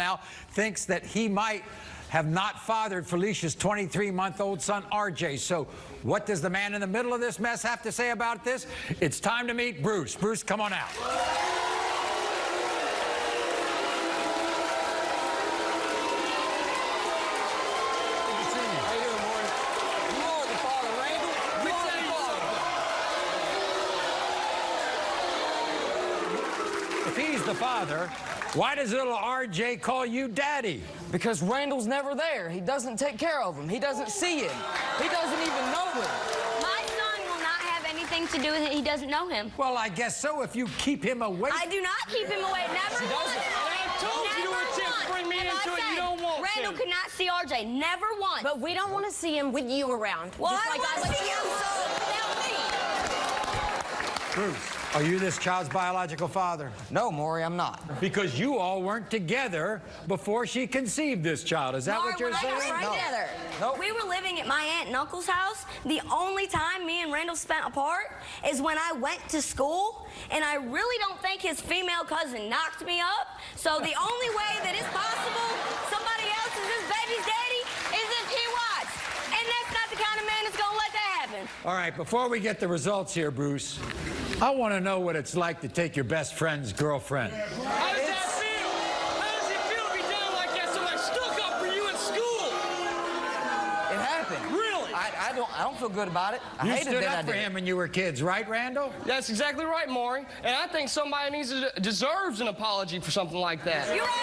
now thinks that he might have not fathered Felicia's 23-month-old son, RJ. So what does the man in the middle of this mess have to say about this? It's time to meet Bruce. Bruce, come on out. If he's the father, why does little RJ call you daddy? Because Randall's never there. He doesn't take care of him. He doesn't see him. He doesn't even know him. My son will not have anything to do with it. He doesn't know him. Well, I guess so if you keep him away. I do not keep him away. Never once. I told you to attempt to bring me into it. You don't want to. Randall could not see RJ. Never once. But we don't want to see him with you around. Well, just I like want to see you, so help me. Bruce, are you this child's biological father? No, Maury, I'm not. Because you all weren't together before she conceived this child. Is that what you're saying? Right No. together. Nope. We were living at my aunt and uncle's house. The only time me and Randall spent apart is when I went to school, and I really don't think his female cousin knocked me up. So the only way that it's possible somebody else is this baby's daddy is if he was. And that's not the kind of man that's gonna let that happen. All right, before we get the results here, Bruce, I want to know what it's like to take your best friend's girlfriend. How does that feel? How does it feel to be down like that? Somebody stuck up for you in school. It happened. Really? I don't feel good about it. I You hated stood that I up for did. him when you were kids, right, Randall? That's exactly right, Maury. And I think somebody deserves an apology for something like that. You right on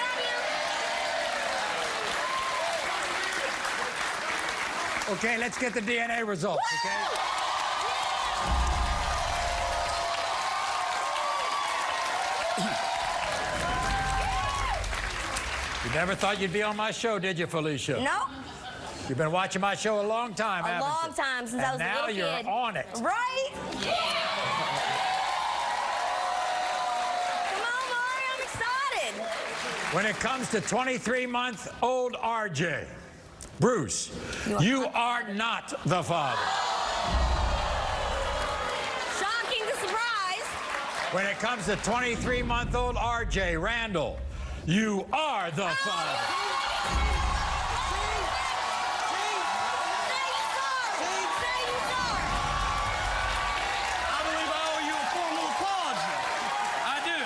you? Okay, let's get the DNA results, okay? You never thought you'd be on my show, did you, Felicia? No. You've been watching my show a long time, A haven't you? long time since I was a little kid. And now you're on it. Right? Come on, Maury, I'm excited. When it comes to 23-month-old RJ, Bruce, you are not the father. Shocking to surprise. When it comes to 23-month-old RJ, Randall, you are the father. I believe I owe you a formal apology. I do.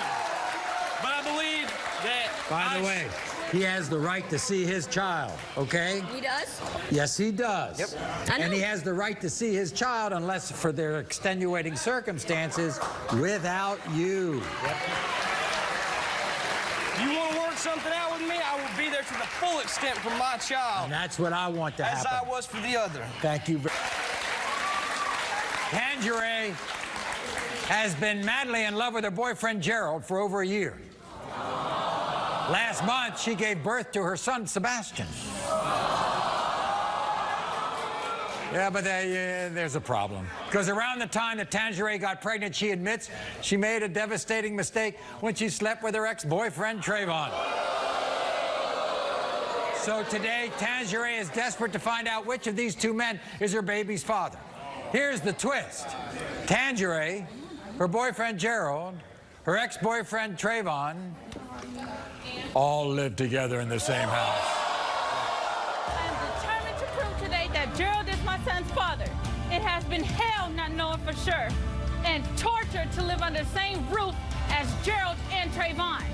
But I believe that... By the way, he has the right to see his child, okay? He does? Yes, he does. Yep. I know. And he has the right to see his child unless for their extenuating circumstances without you. Yep. You want to work something out with me? I will be there to the full extent for my child. And that's what I want to As happen. I was for the other. Thank you. Tangeray has been madly in love with her boyfriend Gerald for over a year. Last month, she gave birth to her son, Sebastian. Yeah, but there's a problem. Because around the time that Tangeray got pregnant, she admits she made a devastating mistake when she slept with her ex-boyfriend, Trayvon. So today, Tangeray is desperate to find out which of these two men is her baby's father. Here's the twist. Tangeray, her boyfriend Gerald, her ex-boyfriend Trayvon, all live together in the same house. I am determined to prove today that Gerald is my son's father. It has been hell not knowing for sure, and torture to live under the same roof as Gerald and Trayvon.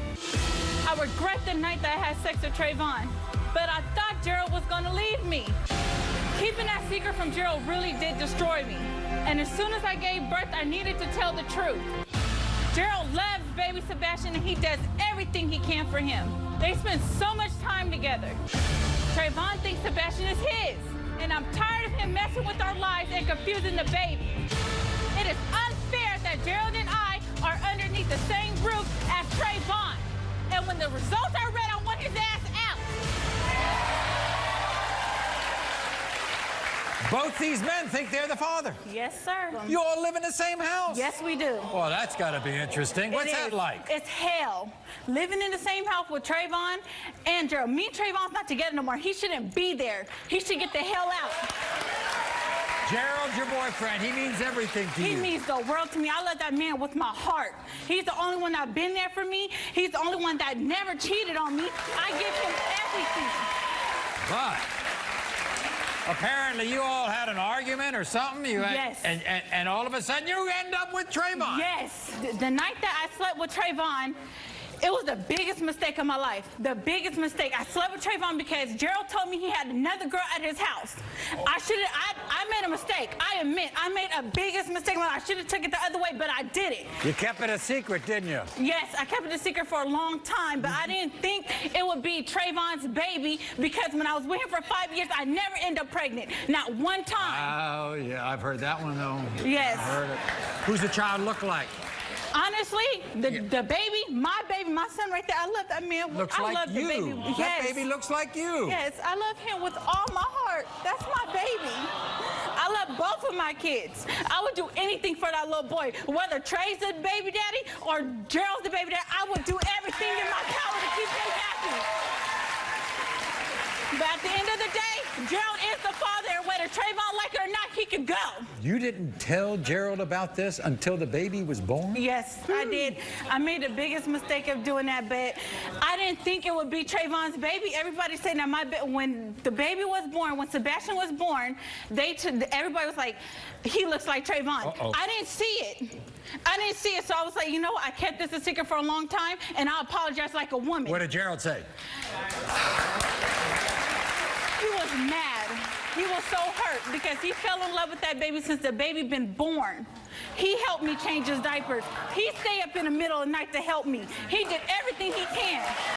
I regret the night that I had sex with Trayvon, but I thought Gerald was going to leave me. Keeping that secret from Gerald really did destroy me, and as soon as I gave birth, I needed to tell the truth. Gerald loves baby Sebastian, and he does everything he can for him. They spend so much time together. Trayvon thinks Sebastian is his, and I'm tired of him messing with our lives and confusing the baby. It is unfair that Gerald and I are underneath the same roof as Trayvon. And when the results are read, I want his ass out. Both these men think they're the father. Yes, sir. You all live in the same house? Yes, we do. Well, that's got to be interesting. What's that like? It's hell. Living in the same house with Trayvon and Gerald. Me and Trayvon's not together no more. He shouldn't be there. He should get the hell out. Gerald's your boyfriend. He means everything to you. He means the world to me. I love that man with my heart. He's the only one that's been there for me. He's the only one that never cheated on me. I give But apparently you all had an argument or something. Yes. And all of a sudden you end up with Trayvon. Yes. The night that I slept with Trayvon, it was the biggest mistake of my life. The biggest mistake. I slept with Trayvon because Gerald told me he had another girl at his house. I made a mistake. I admit, I made a biggest mistake of my life. I should have took it the other way, but I did it. You kept it a secret, didn't you? Yes, I kept it a secret for a long time, but I didn't think it would be Trayvon's baby because when I was with him for 5 years, I never ended up pregnant. Not one time. Oh, yeah, I've heard that one, though. Yes. I've heard it. Who's the child look like? Honestly, the baby, my son right there, I love that man. Looks I like love you. the baby. That Yes. baby looks like you. Yes, I love him with all my heart. That's my baby. I love both of my kids. I would do anything for that little boy. Whether Trey's the baby daddy or Gerald's the baby daddy, I would do everything in my power to keep him happy. But at the end of the day, Gerald is the father, and whether Trayvon like it or not, he could go. You didn't tell Gerald about this until the baby was born? Yes, I did. I made the biggest mistake of doing that, but I didn't think it would be Trayvon's baby. Everybody said that when the baby was born, when Sebastian was born, everybody was like, he looks like Trayvon. Uh-oh. I didn't see it. I didn't see it, so I was like, you know what? I kept this a secret for a long time, and I apologize like a woman. What did Gerald say? He was mad. He was so hurt because he fell in love with that baby since the baby been born. He helped me change his diapers. He stayed up in the middle of the night to help me. He did everything he can.